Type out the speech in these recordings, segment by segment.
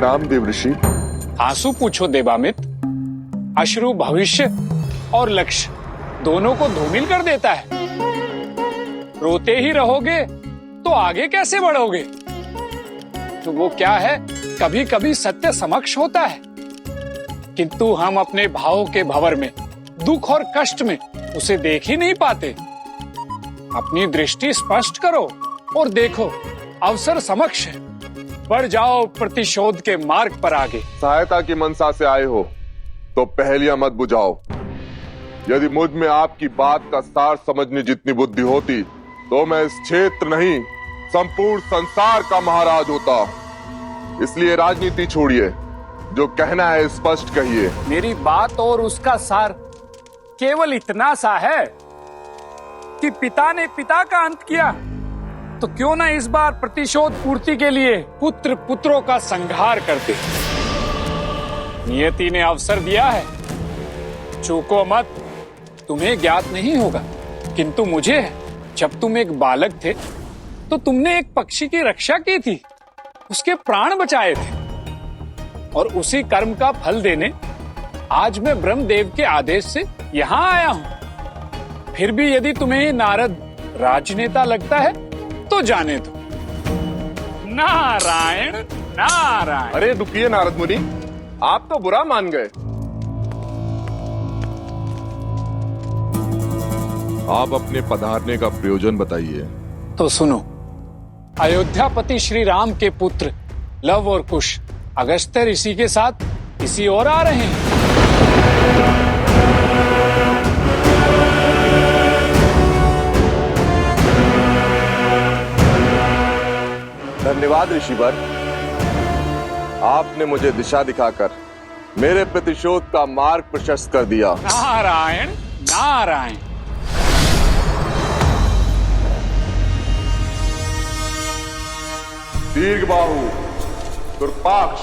प्रणाम देव ऋषि। आंसू पूछो देवामित। अश्रु भविष्य और लक्ष्य दोनों को धूमिल कर देता है। रोते ही रहोगे तो आगे कैसे बढ़ोगे? तो वो क्या है, कभी कभी सत्य समक्ष होता है, किंतु हम अपने भावों के भंवर में, दुख और कष्ट में उसे देख ही नहीं पाते। अपनी दृष्टि स्पष्ट करो और देखो, अवसर समक्ष है। बढ़ जाओ प्रतिशोध के मार्ग पर आगे। सहायता की मनसा से आए हो तो पहेलियां मत बुझाओ। यदि मुझ में आपकी बात का सार समझने जितनी बुद्धि होती तो मैं इस क्षेत्र नहीं, संपूर्ण संसार का महाराज होता। इसलिए राजनीति छोड़िए, जो कहना है स्पष्ट कहिए। मेरी बात और उसका सार केवल इतना सा है कि पिता ने पिता का अंत किया, तो क्यों ना इस बार प्रतिशोध पूर्ति के लिए पुत्र पुत्रों का संहार करते। नियति ने अवसर दिया है, चूको मत। तुम्हें ज्ञात नहीं होगा, किंतु मुझे है। जब तुम एक बालक थे तो तुमने एक पक्षी की रक्षा की थी, उसके प्राण बचाए थे, और उसी कर्म का फल देने आज मैं ब्रह्मदेव के आदेश से यहां आया हूं। फिर भी यदि तुम्हें नारद राजनेता लगता है तो जाने दो। नारायण नारायण। अरे रुकिए नारद मुनि, आप तो बुरा मान गए। आप अपने पधारने का प्रयोजन बताइए। तो सुनो, अयोध्यापति श्री राम के पुत्र लव और कुश अगस्त्य ऋषि के साथ इसी ओर आ रहे हैं। धन्यवाद ऋषिवर, आपने मुझे दिशा दिखाकर मेरे प्रतिशोध का मार्ग प्रशस्त कर दिया। नारायण नारायण। दीर्घबाहु, दुर्पाक्ष,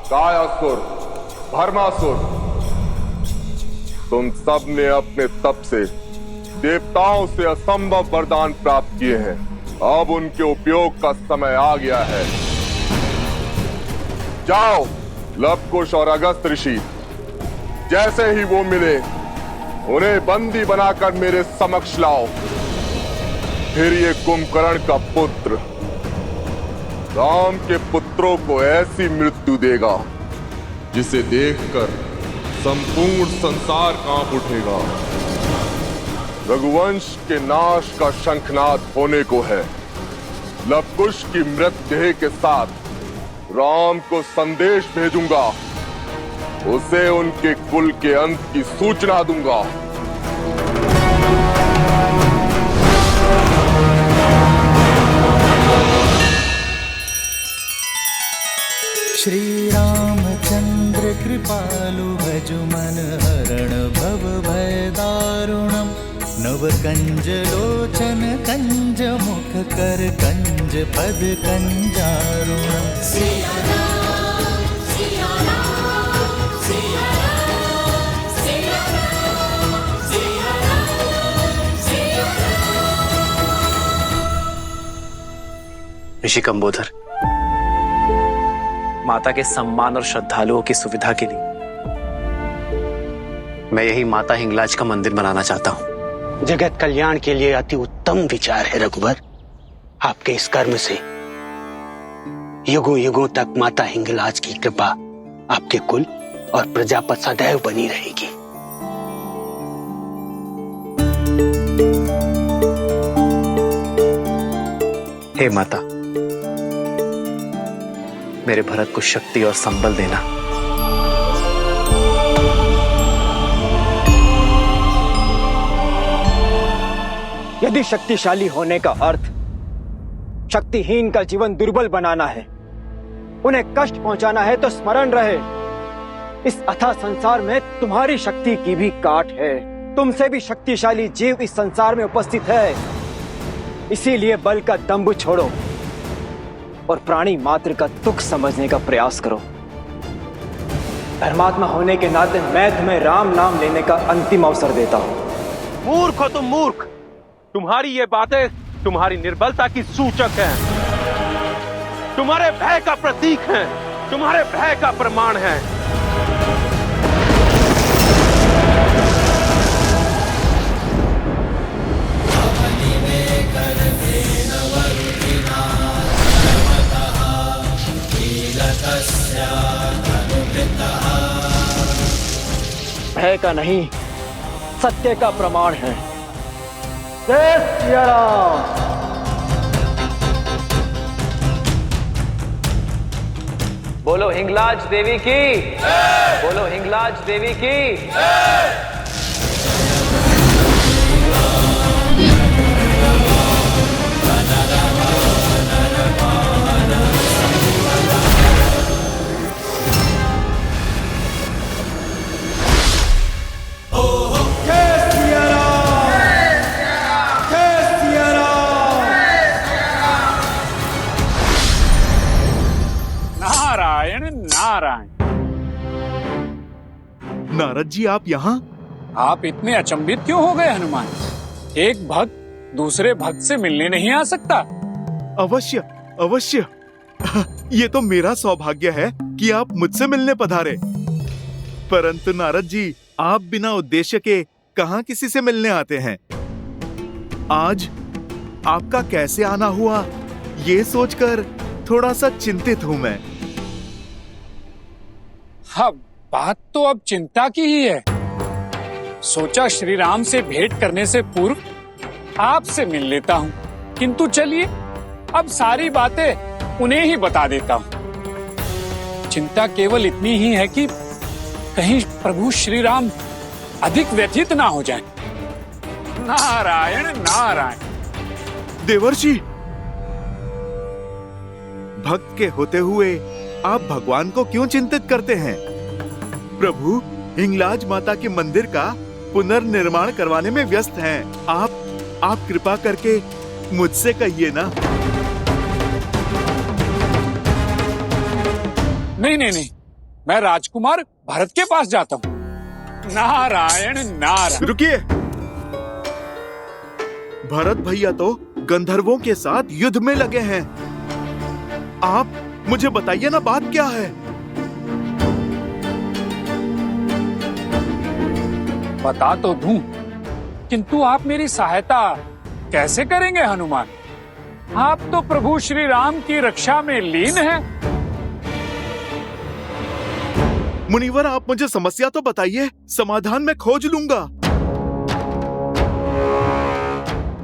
कायासुर, भर्मासुर, तुम सब ने अपने तप से देवताओं से असंभव वरदान प्राप्त किए हैं। अब उनके उपयोग का समय आ गया है। जाओ, लवकुश और अगस्त ऋषि जैसे ही वो मिले उन्हें बंदी बनाकर मेरे समक्ष लाओ। फिर ये कुंभकर्ण का पुत्र राम के पुत्रों को ऐसी मृत्यु देगा जिसे देखकर संपूर्ण संसार कांप उठेगा। रघुवंश के नाश का शंखनाद होने को है। लवकुश की मृतदेह के साथ राम को संदेश भेजूंगा, उसे उनके कुल के अंत की सूचना दूंगा। श्री रामचंद्र कृपालु भजु मन हरण भव भय दारुणम। नव कंज लोचन कंज मुख कर कंज पद कंजारुणम। सिया राम, सिया राम, सिया राम, सिया राम, सिया राम, सिया राम। ऋषि कंबोधर, माता के सम्मान और श्रद्धालुओं की सुविधा के लिए मैं यही माता हिंगलाज का मंदिर बनाना चाहता हूं। जगत कल्याण के लिए अति उत्तम विचार है रघुवर। आपके इस कर्म से युगों युगों तक माता हिंगलाज की कृपा आपके कुल और प्रजा पर सदैव बनी रहेगी। हे माता, मेरे भरत को शक्ति और संबल देना। यदि शक्तिशाली होने का अर्थ शक्तिहीन का जीवन दुर्बल बनाना है, उन्हें कष्ट पहुंचाना है, तो स्मरण रहे इस अथाह संसार में तुम्हारी शक्ति की भी काट है। तुमसे भी शक्तिशाली जीव इस संसार में उपस्थित है। इसीलिए बल का दंभ छोड़ो और प्राणी मात्र का तुक समझने का प्रयास करो। धर्मात्मा होने के नाते मैं तुम्हें राम नाम लेने का अंतिम अवसर देता हूं। मूर्ख हो तुम, मूर्ख। तुम्हारी ये बातें तुम्हारी निर्बलता की सूचक हैं, तुम्हारे भय का प्रतीक हैं। तुम्हारे भय का प्रमाण है। भय का नहीं, सत्य का प्रमाण है। जय सिया राम। बोलो हिंगलाज देवी की, बोलो हिंगलाज देवी की। नारायण नारायण। नारद जी आप यहाँ? आप इतने अचंभित क्यों हो गए हनुमान? एक भक्त दूसरे भक्त से मिलने नहीं आ सकता? अवश्य अवश्य। ये तो मेरा सौभाग्य है कि आप मुझसे मिलने पधारे। परंतु नारद जी, आप बिना उद्देश्य के कहाँ किसी से मिलने आते हैं? आज आपका कैसे आना हुआ, ये सोचकर थोड़ा सा चिंतित हूँ मैं। हाँ, बात तो अब चिंता की ही है। सोचा श्री राम से भेंट करने से पूर्व आपसे मिल लेता हूँ, किंतु चलिए अब सारी बातें उन्हें ही बता देता हूँ। चिंता केवल इतनी ही है कि कहीं प्रभु श्री राम अधिक व्यथित ना हो जाएं। नारायण नारायण। देवर्षि, भक्त के होते हुए आप भगवान को क्यों चिंतित करते हैं? प्रभु हिंगलाज माता के मंदिर का पुनर्निर्माण करवाने में व्यस्त हैं। आप कृपा करके मुझसे कहिए ना। नहीं, मैं राजकुमार भरत के पास जाता हूँ। नारायण नारायण। रुकिए, भरत भैया तो गंधर्वों के साथ युद्ध में लगे हैं। आप मुझे बताइए ना, बात क्या है? बता तो दूं, किंतु आप मेरी सहायता कैसे करेंगे हनुमान? आप तो प्रभु श्री राम की रक्षा में लीन हैं। मुनिवर, आप मुझे समस्या तो बताइए, समाधान मैं खोज लूंगा।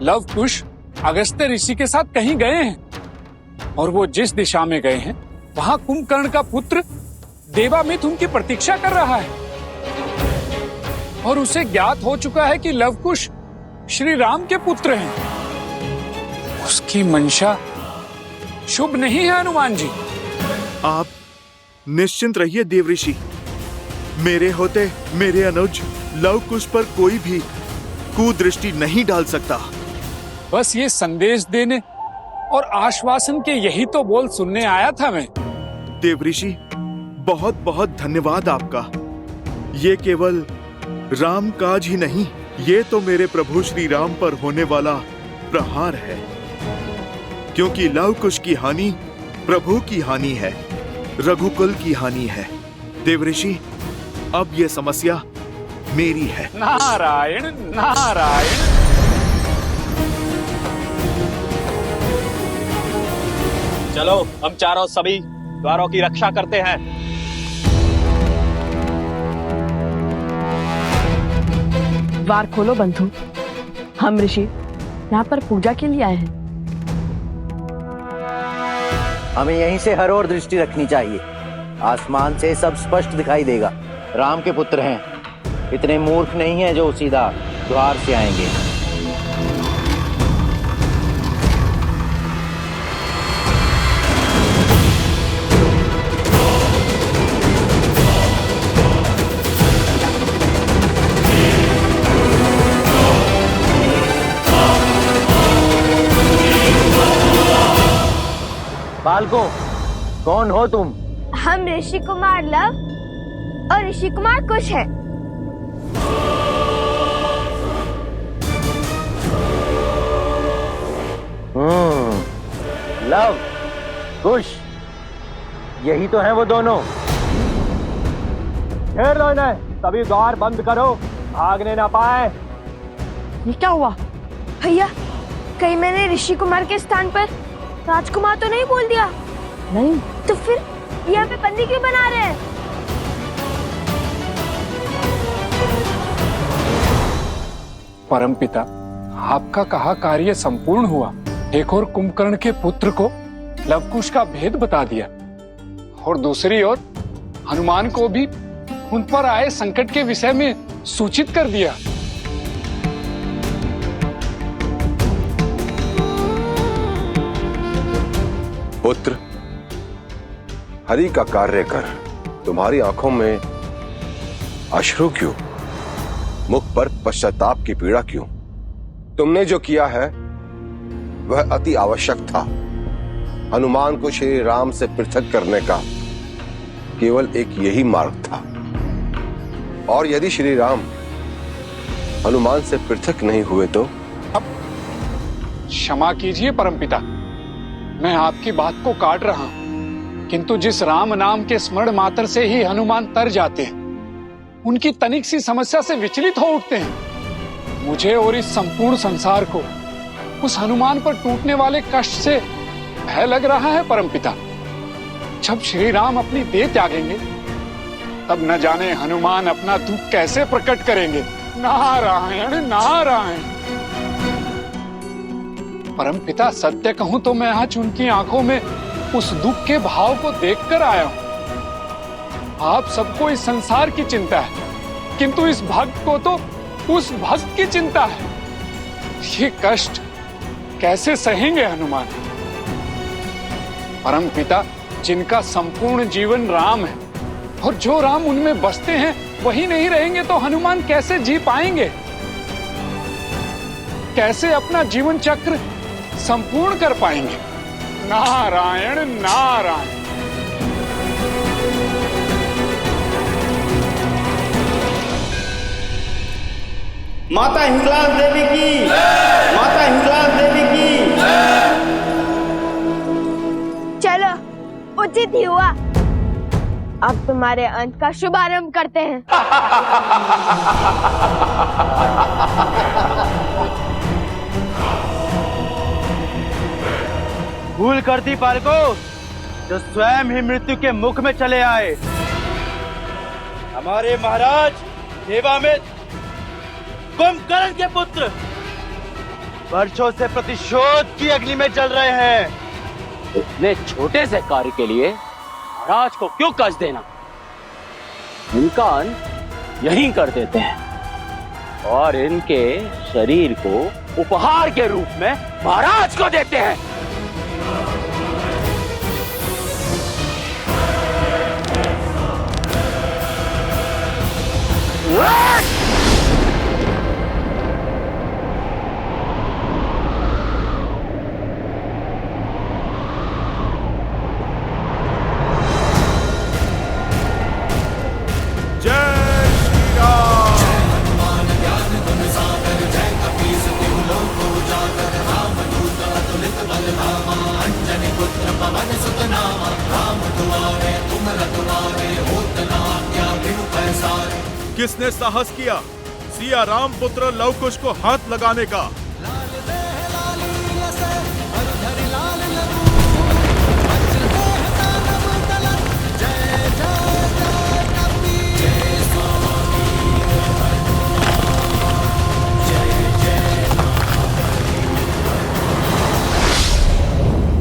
लव कुश अगस्त्य ऋषि के साथ कहीं गए हैं, और वो जिस दिशा में गए हैं वहां कुंभकर्ण का पुत्र देवामित उनकी प्रतीक्षा कर रहा है, और उसे ज्ञात हो चुका है कि लव कुश श्री राम के पुत्र हैं। उसकी मंशा शुभ नहीं है हनुमान जी। आप निश्चिंत रहिए देवऋषि। मेरे होते मेरे अनुज लव कुश पर कोई भी कुदृष्टि नहीं डाल सकता। बस ये संदेश देने और आश्वासन के यही तो बोल सुनने आया था मैं। देवऋषि, बहुत बहुत धन्यवाद आपका। ये केवल राम काज ही नहीं, ये तो मेरे प्रभु श्री राम पर होने वाला प्रहार है, क्योंकि लव कुश की हानि प्रभु की हानि है, रघुकुल की हानि है। देवऋषि, अब ये समस्या मेरी है। नारायण नारायण। चलो हम चारों सभी द्वारों की रक्षा करते हैं। द्वार खोलो बंधु। हम ऋषि यहाँ पर पूजा के लिए आए हैं। हमें यहीं से हर ओर दृष्टि रखनी चाहिए। आसमान से सब स्पष्ट दिखाई देगा। राम के पुत्र हैं, इतने मूर्ख नहीं हैं जो सीधा द्वार से आएंगे। बालकों, कौन हो तुम? हम ऋषि कुमार लव और ऋषि कुमार कुश हैं। लव, कुश, यही तो है वो दोनों। घेर दो इन्हें, सभी द्वार बंद करो, भागने ना पाए। ये क्या हुआ? भैया, कहीं मैंने ऋषि कुमार के स्थान पर राजकुमार तो नहीं बोल दिया? नहीं। तो फिर यहाँ पे बंदी क्यों बना रहे हैं? परमपिता, आपका कहा कार्य संपूर्ण हुआ। एक और कुंभकर्ण के पुत्र को लवकुश का भेद बता दिया और दूसरी ओर हनुमान को भी उन पर आए संकट के विषय में सूचित कर दिया। पुत्र, हरि का कार्य कर। तुम्हारी आंखों में अश्रु क्यों? मुख पर पश्चाताप की पीड़ा क्यों? तुमने जो किया है वह अति आवश्यक था। हनुमान को श्री राम से पृथक करने का केवल एक यही मार्ग था। और यदि श्री राम हनुमान से पृथक नहीं हुए तो? अब क्षमा कीजिए परमपिता, मैं आपकी बात को काट रहा हूं, किंतु जिस राम नाम के स्मरण मात्र से ही हनुमान तर जाते हैं, उनकी तनिक सी समस्या से विचलित हो उठते हैं। मुझे और इस संपूर्ण संसार को उस हनुमान पर टूटने वाले कष्ट से भय लग रहा है परमपिता। जब श्री राम अपनी देह त्यागेंगे तब न जाने हनुमान अपना दुख कैसे प्रकट करेंगे। नारायण नारायण। परमपिता, सत्य कहूं तो मैं आज उनकी आंखों में उस दुख के भाव को देखकर आया हूं। आप सबको इस संसार की चिंता है, किंतु इस भक्त को तो उस भक्त की चिंता है। ये कष्ट कैसे सहेंगे हनुमान? परमपिता, जिनका संपूर्ण जीवन राम है और जो राम उनमें बसते हैं वही नहीं रहेंगे तो हनुमान कैसे जी पाएंगे? कैसे अपना जीवन चक्र संपूर्ण कर पाएंगे? नारायण नारायण। माता हिंगलाज देवी की, माता हिंगलाज देवी की। चलो, उचित ही हुआ। अब तुम्हारे अंत का शुभारंभ करते हैं। भूल कर दी बालको, जो स्वयं ही मृत्यु के मुख में चले आए। हमारे महाराज देवामित कुंभकर्ण के पुत्र वर्षों से प्रतिशोध की अग्नि में जल रहे हैं। इतने छोटे से कार्य के लिए महाराज को क्यों कष्ट देना? इनका अंत यहीं कर देते हैं और इनके शरीर को उपहार के रूप में महाराज को देते हैं। किसने साहस किया सिया राम पुत्र लवकुश को हाथ लगाने का?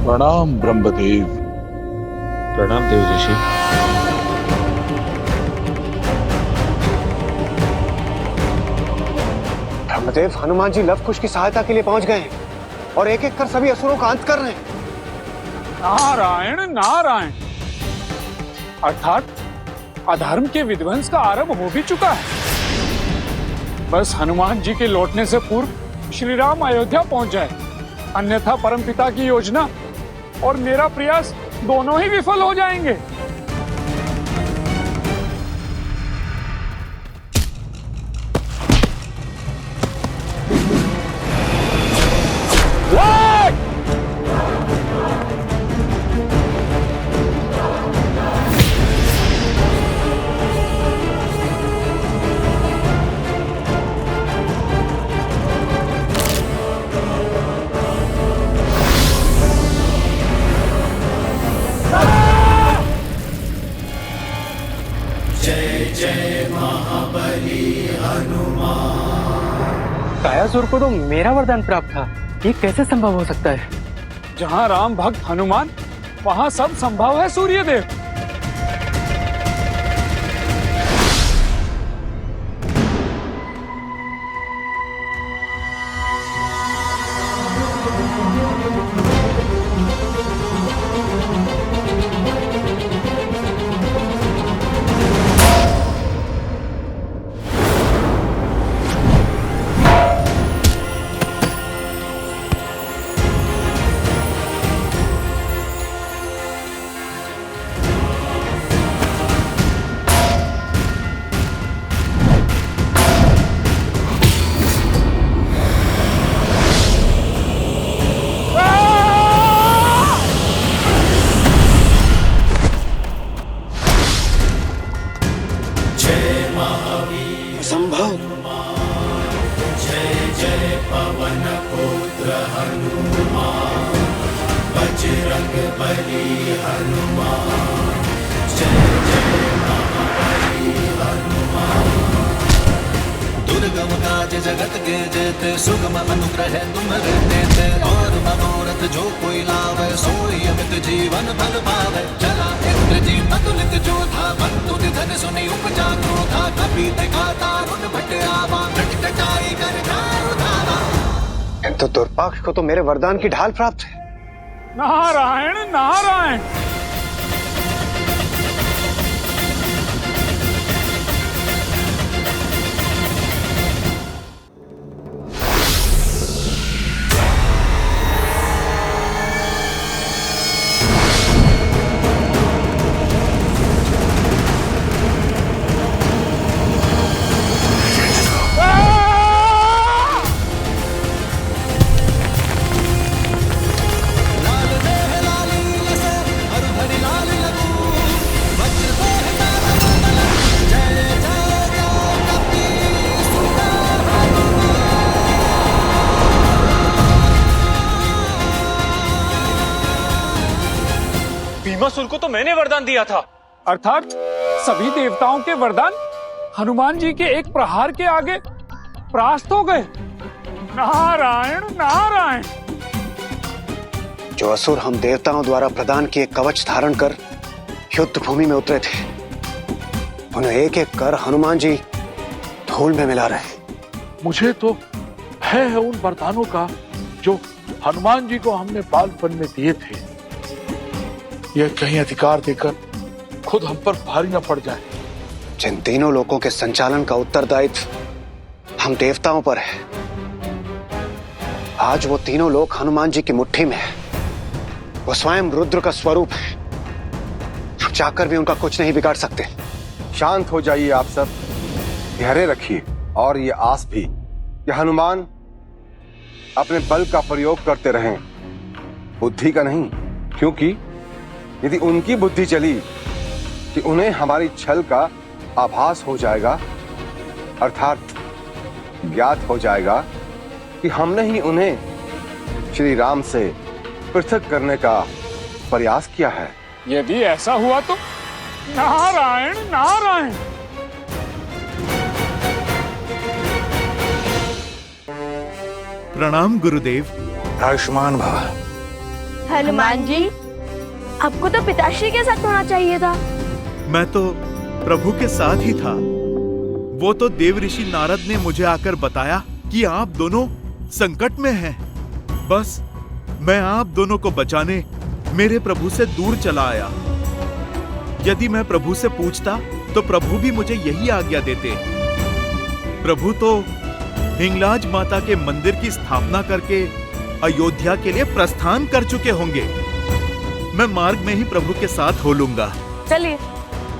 प्रणाम ब्रह्मदेव। प्रणाम देव ऋषि। ब्रह्मदेव, हनुमान जी लवकुश की सहायता के लिए पहुंच गए हैं और एक एक कर सभी असुरों का अंत कर रहे हैं। नारायण नारायण। अर्थात अधर्म के विध्वंस का आरंभ हो भी चुका है। बस हनुमान जी के लौटने से पूर्व श्री राम अयोध्या पहुंच जाए, अन्यथा परमपिता की योजना और मेरा प्रयास दोनों ही विफल हो जाएंगे। कायासुर को तो मेरा वरदान प्राप्त था, ये कैसे संभव हो सकता है? जहाँ राम भक्त हनुमान, वहाँ सब संभव है सूर्यदेव। दुर्गम काज जगत के जेते, सुगम अनुग्रह तुम देते, और मनोरथ जो कोई लावे, सोई अमित जीवन फल पावे। चला इंद्रजीत अतुलित जो था, बंधु निधन सुनी उपजा क्रोधा, कपि दिखा तारुण भट आवा, कटाई कर दारु धावा। तो दुर्पाक्ष को तो मेरे वरदान की ढाल प्राप्त है। नारायण नारायण। भीमासुर को तो मैंने वरदान दिया था। अर्थात सभी देवताओं के वरदान हनुमान जी के एक प्रहार के आगे परास्त हो गए। नारायण नारायण। जो असुर हम देवताओं द्वारा प्रदान किए कवच धारण कर युद्ध भूमि में उतरे थे, उन्हें एक एक कर हनुमान जी धूल में मिला रहे। मुझे तो भय है उन वरदानों का जो हनुमान जी को हमने बालपन में दिए थे। यह कहीं अधिकार देकर खुद हम पर भारी न पड़ जाए। जिन तीनों लोकों के संचालन का उत्तरदायित्व हम देवताओं पर है, आज वो तीनों लोक हनुमान जी की मुट्ठी में है। वो स्वयं रुद्र का स्वरूप है। हम चाहकर भी उनका कुछ नहीं बिगाड़ सकते। शांत हो जाइए आप सब, धैर्य रखिए और ये आस भी कि हनुमान अपने बल का प्रयोग करते रहें, बुद्धि का नहीं। क्योंकि यदि उनकी बुद्धि चली कि उन्हें हमारी छल का आभास हो जाएगा, अर्थात ज्ञात हो जाएगा कि हमने ही उन्हें श्री राम से पृथक करने का प्रयास किया है। यदि ऐसा हुआ तो नारायण नारायण। प्रणाम गुरुदेव। आयुष्मान भव। हनुमान जी, आपको तो पिताश्री के साथ होना चाहिए था। मैं तो प्रभु के साथ ही था। वो तो देव ऋषि नारद ने मुझे आकर बताया कि आप दोनों संकट में हैं। बस मैं आप दोनों को बचाने मेरे प्रभु से दूर चला आया। यदि मैं प्रभु से पूछता तो प्रभु भी मुझे यही आज्ञा देते। प्रभु तो हिंगलाज माता के मंदिर की स्थापना करके अयोध्या के लिए प्रस्थान कर चुके होंगे। मैं मार्ग में ही प्रभु के साथ हो लूंगा। चलिए,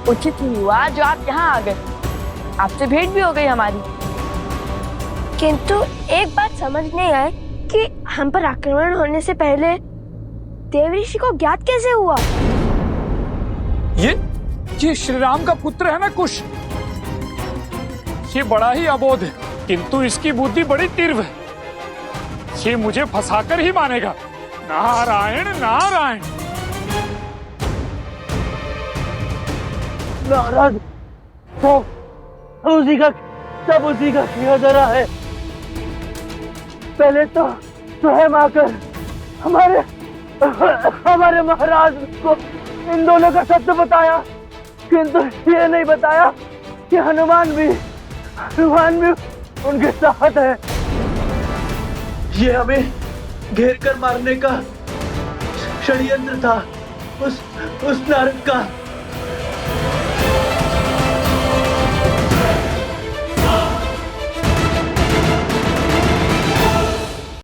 उचित ही हुआ जो आप यहाँ आ गए। आपसे भेंट भी हो गई हमारी। किंतु एक बात समझ नहीं आई कि हम पर आक्रमण होने से पहले देव ऋषि को ज्ञात कैसे हुआ? ये श्री राम का पुत्र है ना कुश। ये बड़ा ही अबोध है, किंतु इसकी बुद्धि बड़ी तीव्र है। ये मुझे फंसाकर ही मानेगा। नारायण नारायण। नारद, उसी का किया जा रहा है। पहले तो स्वयं आकर हमारे महाराज को इन दोनों का सत्य बताया, किंतु ये नहीं बताया कि हनुमान भी उनके साथ है। ये हमें घेर कर मारने का षड्यंत्र था उस नारद का।